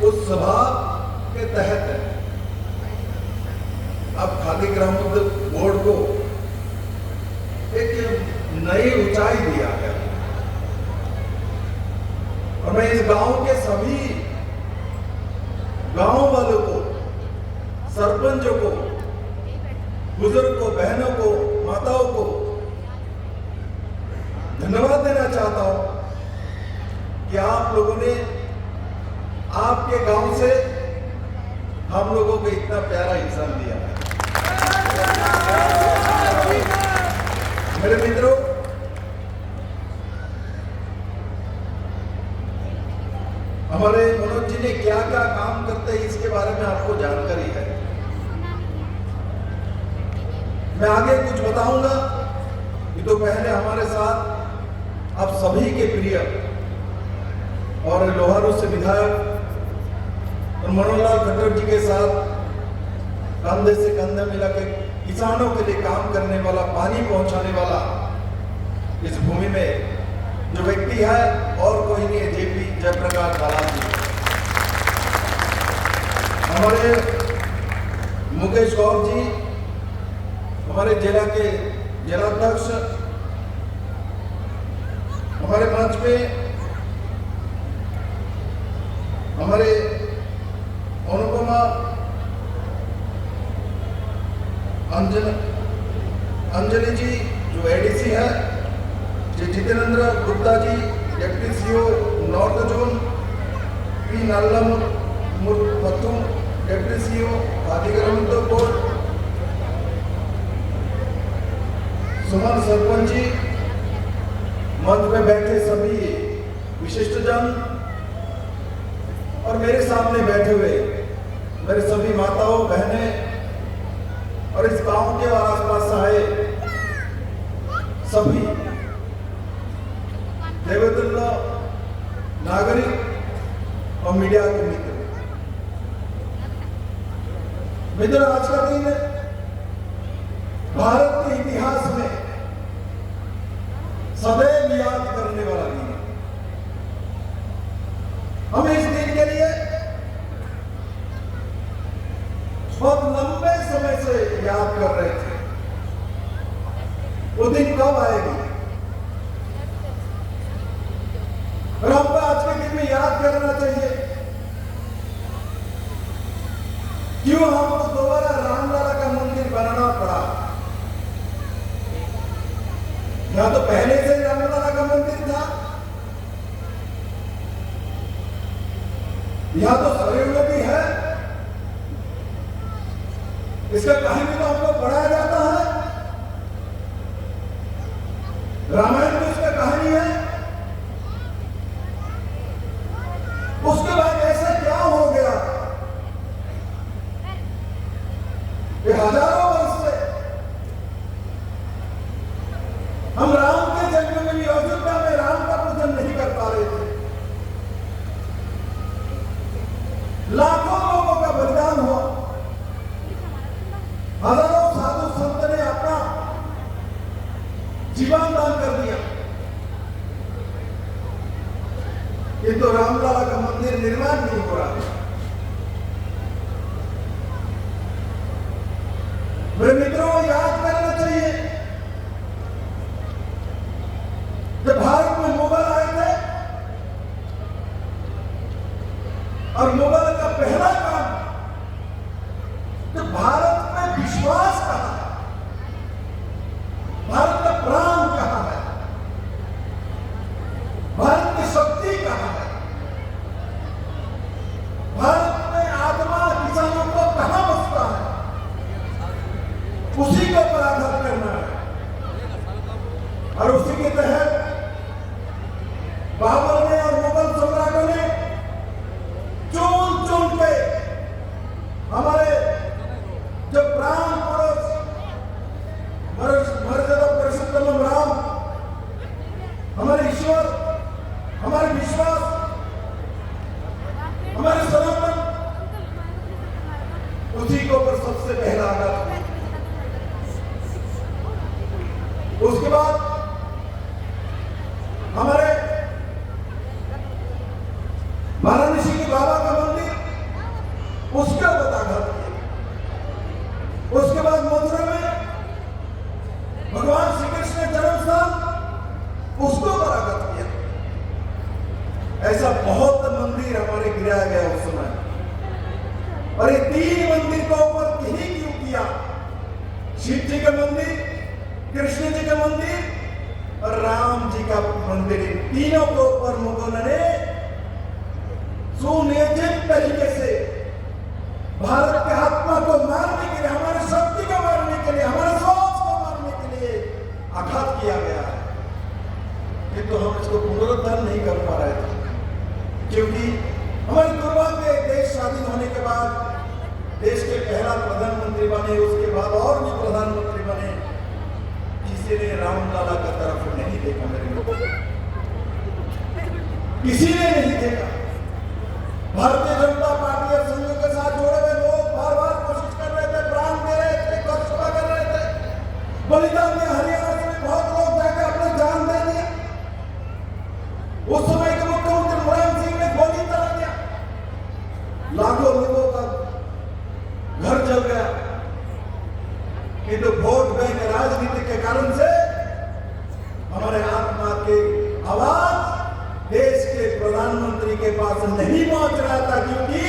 उस सभा के तहत अब खादी ग्रामोद्योग बोर्ड को एक नई ऊंचाई दिया गया और मैं इस गांव के सभी गांव वालों को, सरपंचों को, बुजुर्ग को, बहनों को, माताओं को धन्यवाद देना चाहता हूं कि आप लोगों ने आपके गांव से हम लोगों को इतना प्यारा इंसान दिया है। मेरे मित्रों, हमारे मनोज जी ने क्या क्या काम करते हैं इसके बारे में आपको जानकारी है। मैं आगे कुछ बताऊंगा कि तो पहले हमारे साथ आप सभी के प्रिय और लोहारू से विधायक और मनोहर लाल खट्टर जी के साथ कंधे से कंधा मिला के किसानों के लिए काम करने वाला, पानी पहुंचाने वाला इस भूमि में जो व्यक्ति है और कोई नहीं है, जेपी जयप्रकाश बालाजी। हमारे मुकेश गौर जी, हमारे जिला के जिलाध्यक्ष, हमारे मंच पे हमारे अनुपमा अंजलि जी जो एडीसी है, Shri Jitendra Gupta ji deputy CO north zone, P Nallam Muthu deputy CO Khadi Gramodyog board, सुमन सरपंच जी, मंच में बैठे सभी विशिष्ट जन और मेरे सामने बैठे हुए मेरे सभी माताओं, बहनें और इस गांव के और आसपास आए सभी देवतुल्य नागरिक और मीडिया के मित्र, आज का दिन भारत के इतिहास में सदैव याद करने वाला दिन है। हम इस दिन के लिए बहुत लंबे समय से याद कर रहे थे। वो दिन कब आएगी? और हमको आज के दिन में याद करना चाहिए क्यों हमको दोबारा रामलला का मंदिर बनाना पड़ा। यहां तो पहले से रामलला का मंदिर था, यहां तो सरयू नदी है, इसका कहानी तो हमको पढ़ाया जाता है, रामायण में इसका कहानी है। उसके बाद ऐसा क्या हो गया कि हजारों वर्ष से हम राम के जन्मभूमि अयोध्या में राम का पूजन नहीं कर पा रहे थे। लाखों लोगों का बलिदान हुआ, हजारों साधु संत ने अपना जीवन दान कर दिया, किंतु रामलला का मंदिर निर्माण नहीं हो रहा। मेरे मित्रों, याद करना चाहिए जब भारत में मुगल आए थे और मुगल का पहला काम तो भारत में विश्वास कहा है, भारत का प्राण कहा है, भारत की शक्ति कहा है, भारत में आत्मा किसानों को कहां बसता है, उसी को पराधन करना है। और उसी के तहत बाबर ने और मुगल सम्राटों ने चुन चुन के ऐसा बहुत मंदिर हमारे गिराया गया उस समय, और ये 3 मंदिर को ऊपर ही क्यों किया? शिव जी का मंदिर, कृष्ण जी का मंदिर और राम जी का मंदिर, तीनों को ऊपर मुगलों ने सुनियोजित तरीके से भारत के आत्मा को मारने के लिए, हमारी शक्ति को मारने के लिए, हमारे सोच को मारने के लिए आघात किया गया है। किंतु हम इसको पुनरुद्धार नहीं कर पा रहे थे, क्योंकि हमारे दुर्भाग्य देश स्वाधीन होने के बाद देश के पहला प्रधानमंत्री बने, उसके बाद और भी प्रधानमंत्री बने, किसी ने रामलला का तरफ नहीं देखा। मेरे लोगों किसी ने नहीं देखा। भारतीय जनता पार्टी और संघ के साथ जुड़े हुए लोग बार बार कोशिश कर रहे थे, प्राण दे रहे थे, कर्तव्य कर रहे थे, बलिदान दिया। हरियाणा से बहुत लोग जाकर अपने जान दे दिया। उस समय के मुख्यमंत्री मुलायम सिंह ने गोली चला दिया, लाखों लोगों का घर जल गया। किंतु वोट बैंक राजनीति के कारण से हमारे आत्मा के आवाज देश के प्रधानमंत्री के पास नहीं पहुंच रहा था, क्योंकि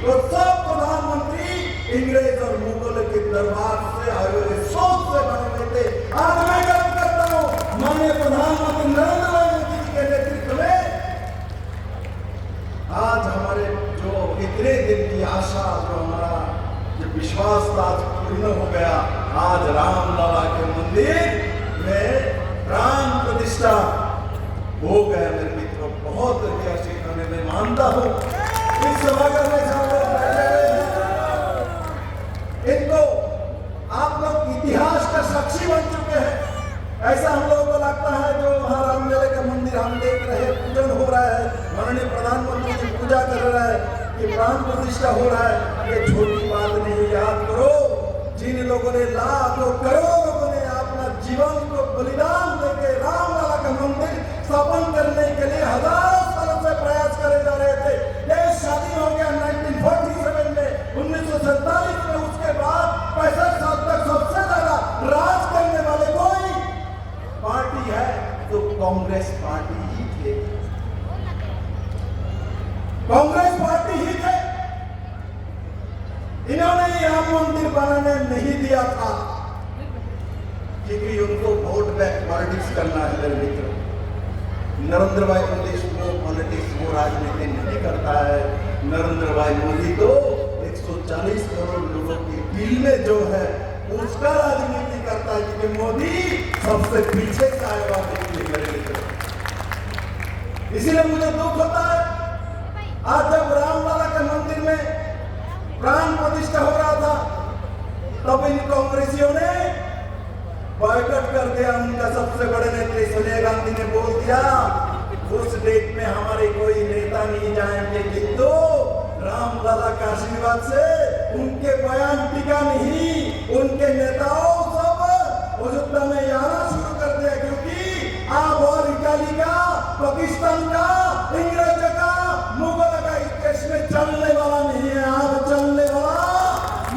वो सब प्रधानमंत्री इंग्रेज और मुगल के दरबार से आए हुए सोच से बने हुए थे। आज मैं गर्व करता हूं, माननीय प्रधानमंत्री नरेंद्र मोदी जी के नेतृत्व में आज हमारे जो इतने दिन की आशा, जो हमारा जो विश्वास था, पूर्ण हो गया। आज रामलला के मंदिर में प्राण प्रतिष्ठा हो गया। मेरे मित्रों, बहुत ऐतिहासिक होने में मानता हूं। इस सभागार में सब लोग बैठे हुए हैं, इनको आप लोग इतिहास का साक्षी बन चुके हैं। ऐसा हम लोगों को लगता है जो वहां रामलला का मंदिर हम देख रहे हैं, पूजन हो रहा है, माननीय प्रधानमंत्री जी पूजा कर रहा है, कि प्राण प्रतिष्ठा हो रहा है, ये छोटी बात नहीं। याद करो, जिन लोगों ने लाखों करोड़ों लोगों ने अपना जीवन को बलिदान देके रामलला का मंदिर स्थापन करने के लिए हजारों सालों से प्रयास करे जा रहे थे। देश स्वाधीन हो गया 1947 में, 1947 में, उसके बाद 65 साल तक सबसे ज्यादा राज करने वाले कोई पार्टी है तो कांग्रेस पार्टी ही थे। कांग्रेस पार्टी ही थे। इन्होंने राम मंदिर बनाने नहीं दिया था, क्योंकि उनको वोट बैंक पॉलिटिक्स करना है। मेरे मित्रों, नरेंद्र भाई मोदी वो पॉलिटिक्स, वो राजनीति नहीं करता है। नरेंद्र भाई मोदी तो 140 करोड़ लोगों के दिल में जो है उसका राजनीति करता है, क्योंकि मोदी सबसे पीछे से आए हुआ व्यक्ति। मेरे मित्रों, इसीलिए मुझे दुख होता है आज जब रामलला के मंदिर में प्राण प्रतिष्ठा हो रहा था, तब इन कांग्रेसियों ने बॉयकॉट कर दिया। उनका सबसे बड़े नेता सोनिया गांधी ने बोल दिया उस डेट में हमारे कोई नेता नहीं जाएंगे, किंतु रामलला के आशीर्वाद से उनके बयान टिका नहीं, उनके नेताओं सब अयोध्या में आना शुरू कर दिया, क्योंकि आप और इटाली का, पाकिस्तान का, इंग्रेज का, मुगल का इस देश में चलने वाला नहीं है। आप चलने वाला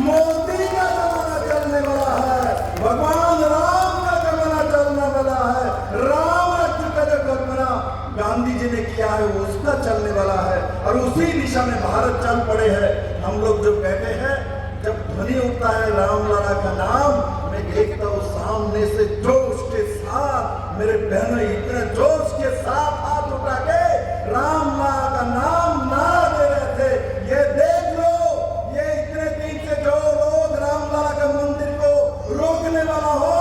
मोदी का जमाना चलने वाला है, भगवान राम का जमाना चलने वाला है, राम राज्य का जो कल्पना गांधी जी ने किया है उसका चलने वाला है, और उसी दिशा में भारत चल पड़े हैं। हम लोग जो बैठे हैं, जब ध्वनि होता है रामलला का नाम, मैं देखता हूँ सामने से जोश के साथ मेरे बहनों इतने जोश के साथ हाथ उठा के रामलला का नाम नारा दे रहे थे। ये देख लो, ये इतने दिन से जो लोग रामलला के मंदिर को रोकने वाला हो,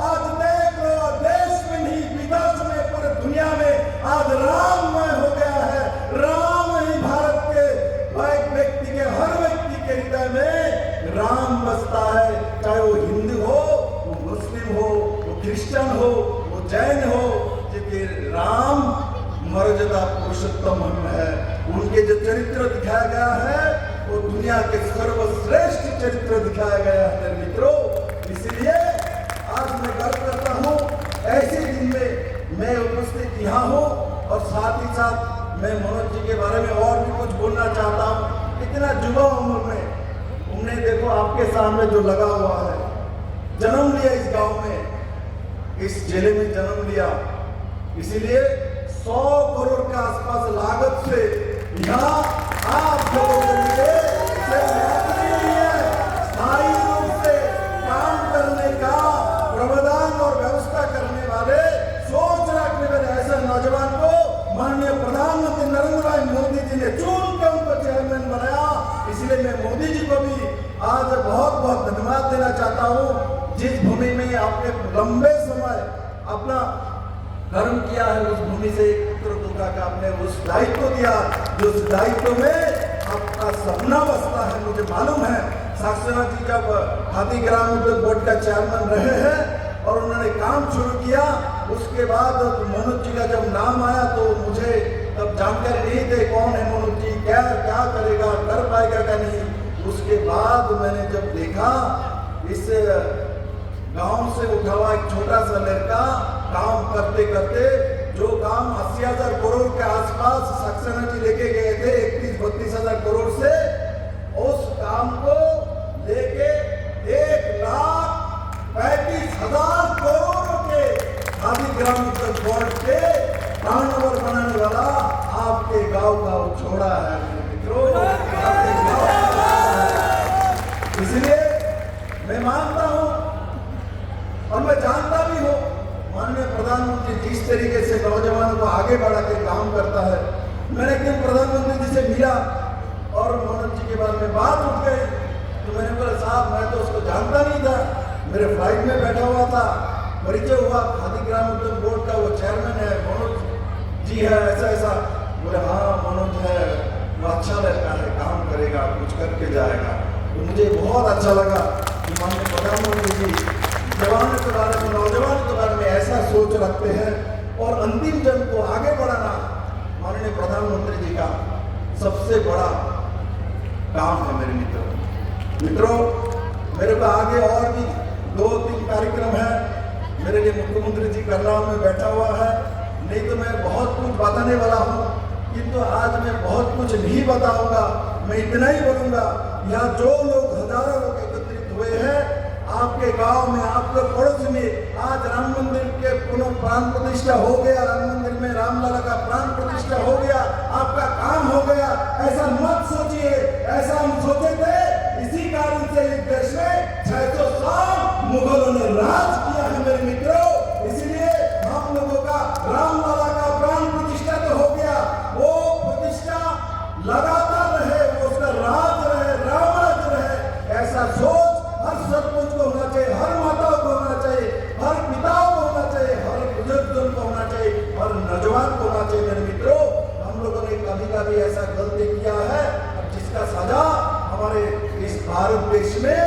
आज देख लो, देश में नहीं विदेश में, पूरे दुनिया में आज राममय हो गया है। राम ही भारत के हर व्यक्ति के, हर व्यक्ति के हृदय में राम बसता है, चाहे वो हिंदू हो, वो मुस्लिम हो, वो क्रिश्चियन हो, वो जैन हो, क्योंकि राम मर्यादा पुरुषोत्तम है। उनके जो चरित्र दिखाया गया है वो दुनिया के सर्वश्रेष्ठ चरित्र दिखाया गया है। मेरे मित्रों, इसलिए आज मैं गर्व करता हूँ ऐसे दिन में मैं उपस्थित यहाँ हूँ, और साथ ही साथ मैं मनोज जी के बारे में और भी कुछ बोलना चाहता हूँ। इतना युवा उम्र में उन्हें देखो आपके सामने जो लगा हुआ है, जन्म लिया इस गांव में, इस जिले में जन्म लिया, इसीलिए 100 करोड़ के आसपास लागत से यहाँ आप लोगों के लिए सिर्फ नौकरी नहीं है, स्थायी रूप से काम करने का प्रावधान और व्यवस्था करने वाले सोच रखने वाले ऐसे नौजवान को माननीय प्रधानमंत्री नरेंद्र भाई मोदी जी ने चुन के उनको चेयरमैन बनाया। इसलिए मैं मोदी जी को भी आज बहुत बहुत धन्यवाद देना चाहता हूँ। जिस भूमि में आपने लंबे समय अपना कर्म किया है, उस भूमि से एक पुत्र दूंगा का आपने उस दायित्व दिया, जो उस दायित्व में आपका सपना बसता है। मुझे मालूम है सक्सेना जी जब खादी ग्राम उद्योग बोर्ड का चेयरमैन रहे हैं और उन्होंने काम शुरू किया, उसके बाद मनोज जी का जब नाम आया तो मुझे तब जानकारी नहीं थे कौन है मनोज जी, क्या क्या करेगा, कर पाएगा क्या नहीं। उसके बाद मैंने जब देखा इस गांव से उठा हुआ एक छोटा सा लड़का काम करते करते जो काम 80,000 करोड़ के आसपास सक्सेना जी लेके गए थे 31-32,000 करोड़ से, उस काम को लेके 1,35,000 करोड़ के खादी ग्राम उद्योग बोर्ड के टर्नओवर बनाने वाला आपके गांव का छोड़ा है मित्रों, आपके गांव का। इसलिए मैं मानता हूं और मैं जानता भी हूं माननीय प्रधानमंत्री जिस तरीके से नौजवानों को आगे बढ़ा के काम करता है। मैंने एक दिन प्रधानमंत्री जी से मिला और मनोज जी के बारे में बात उठ गई, तो मैंने बोला साहब मैं तो उसको जानता नहीं था, मेरे फ्लाइट में बैठा हुआ था, परिचय हुआ खादी ग्राम उद्योग बोर्ड का वो चेयरमैन है मनोज जी है, ऐसा ऐसा। बोले हाँ मनोज है, वो अच्छा लड़का है, काम करेगा, कुछ करके जाएगा। तो मुझे बहुत अच्छा लगा कि माननीय प्रधानमंत्री जी जवानों के बारे में, नौजवानों के बारे में ऐसा सोच रखते हैं और अंतिम जन को आगे बढ़ाना माननीय प्रधानमंत्री जी का सबसे बड़ा काम है। मेरे मित्रों मेरे को आगे और भी 2-3 कार्यक्रम है, मेरे लिए मुख्यमंत्री जी करनाल में बैठा हुआ है, नहीं तो मैं बहुत कुछ बताने वाला हूँ, किंतु आज मैं बहुत कुछ नहीं बताऊंगा। मैं इतना ही बोलूंगा, यहाँ जो लोग हजारों लोग एकत्रित हुए हैं आपके गांव में, आपके पड़ोस में, आज राम मंदिर के पुनः प्राण प्रतिष्ठा हो गया, राम मंदिर में रामलला का प्राण प्रतिष्ठा हो गया, आपका काम हो गया। ऐसा मत सोचिए, ऐसा हम सोचे थे इसी कारण से इस देश में 600 साल मुगलों ने राज किया है मेरे मित्रों। इसलिए हम लोगों का रामलला का प्राण प्रतिष्ठा तो हो गया, वो प्रतिष्ठा लगातार रहे, वो उसका राज रहे, रामराज रहे। ऐसा सोच हर सरपंच को होना चाहिए, हर माताओं को होना चाहिए, हर पिताओं को होना चाहिए, हर बुजुर्गों को होना चाहिए, हर नौजवान को होना चाहिए। मेरे मित्रों हम लोगों ने कभी कभी ऐसा गलती किया है जिसका सजा हमारे इस भारत देश में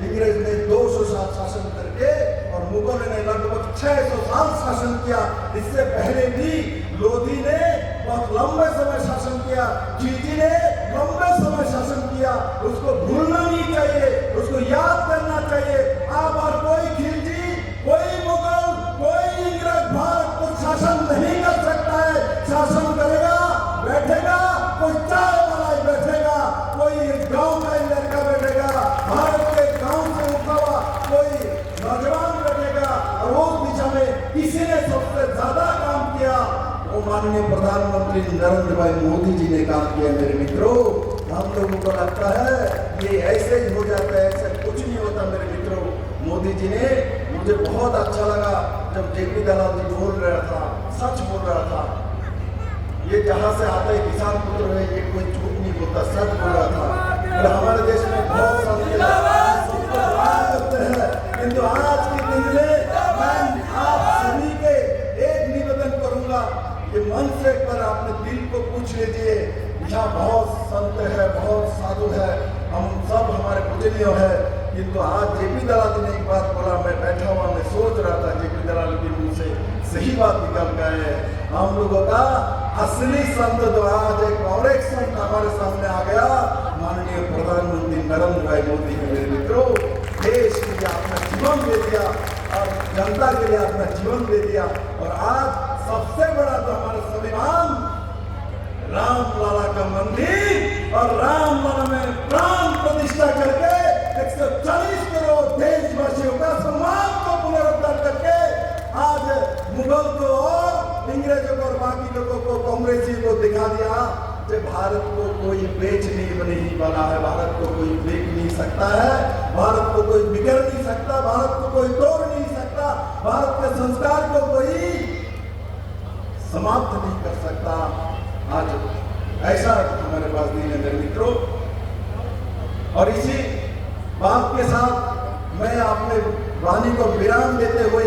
इंग्रेज ने 200 साल शासन करके और मुगलों ने लगभग 600 साल शासन किया। इससे पहले भी लोधी ने बहुत लंबे समय शासन किया, खिलजी ने लंबे समय शासन किया। उसको भूलना नहीं चाहिए, उसको याद करना चाहिए। अब और कोई खिलजी, कोई मुगल, कोई इंग्रज भारत को शासन नहीं कर सकता है। शासन करेगा, बैठेगा, कोई चाय वाला ही बैठेगा, कोई गांव का ही लड़का बैठेगा, भारत के गांव से उठा हुआ कोई नौजवान बैठेगा। और उस दिशा में किसी ने सबसे ज्यादा काम किया वो माननीय प्रधानमंत्री नरेंद्र भाई मोदी जी ने काम किया। मेरे मित्रों हम लोगों को लगता है ये ऐसे ही हो जाता है, ऐसा कुछ नहीं होता। मेरे मित्रों मोदी जी ने, मुझे बहुत अच्छा लगा जब जेपी दलाल जी बोल रहा था, सच बोल रहा था, ये जहां से आता है किसान पुत्र है, ये कोई झूठ नहीं बोलता, सच बोल रहा था। और हमारे देश में बहुत सारे करते हैं, किंतु आज के दिन में मैं आप सभी के एक निवेदन करूंगा, ये मन से एक बार अपने दिल को पूछ लीजिए। यहाँ बहुत संत है, बहुत साधु है, हम सब हमारे पूजनीय है, किंतु आज जेपी दलाल जी ने एक बात बोला, मैं बैठा हुआ मैं सोच रहा था जेपी दलाल के मुंह से सही बात निकल गए है। हम लोगों का असली संत जो आज एक और एक संत हमारे सामने आ गया, माननीय प्रधानमंत्री नरेंद्र भाई मोदी है। मेरे मित्रों देश के लिए अपना जीवन दे दिया और जनता के लिए अपना जीवन दे दिया। और आज सबसे बड़ा जो हमारा संविधान रामलला का मंदिर और रामलला में प्राण प्रतिष्ठा करके 140 करोड़ देशवासियों का सम्मान को पुनरुद्धार करके आज मुगल को और इंग्रेज अंग्रेजों को और बाकी लोगों को, कांग्रेसी को दिखा दिया कि भारत को कोई बेचने नहीं वाला है, भारत को कोई बेच नहीं सकता है, भारत को कोई बिगड़ नहीं सकता, भारत को कोई तोड़ नहीं सकता, भारत के संस्कार को कोई समाप्त नहीं कर सकता। आज ऐसा हमारे पास दिन है मेरे मित्रों। और इसी बात के साथ मैं अपने वाणी को विराम देते हुए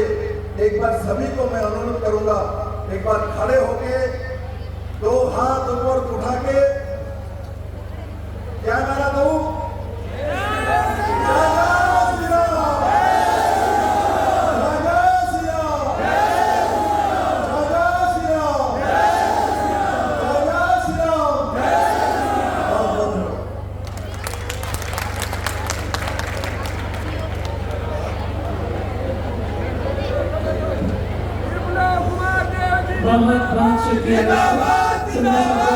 एक बार सभी को मैं अनुरोध करूंगा, एक बार खड़े होके दो हाथ ऊपर उठा के क्या नारा दूं? बहुत बहुत शुक्रिया।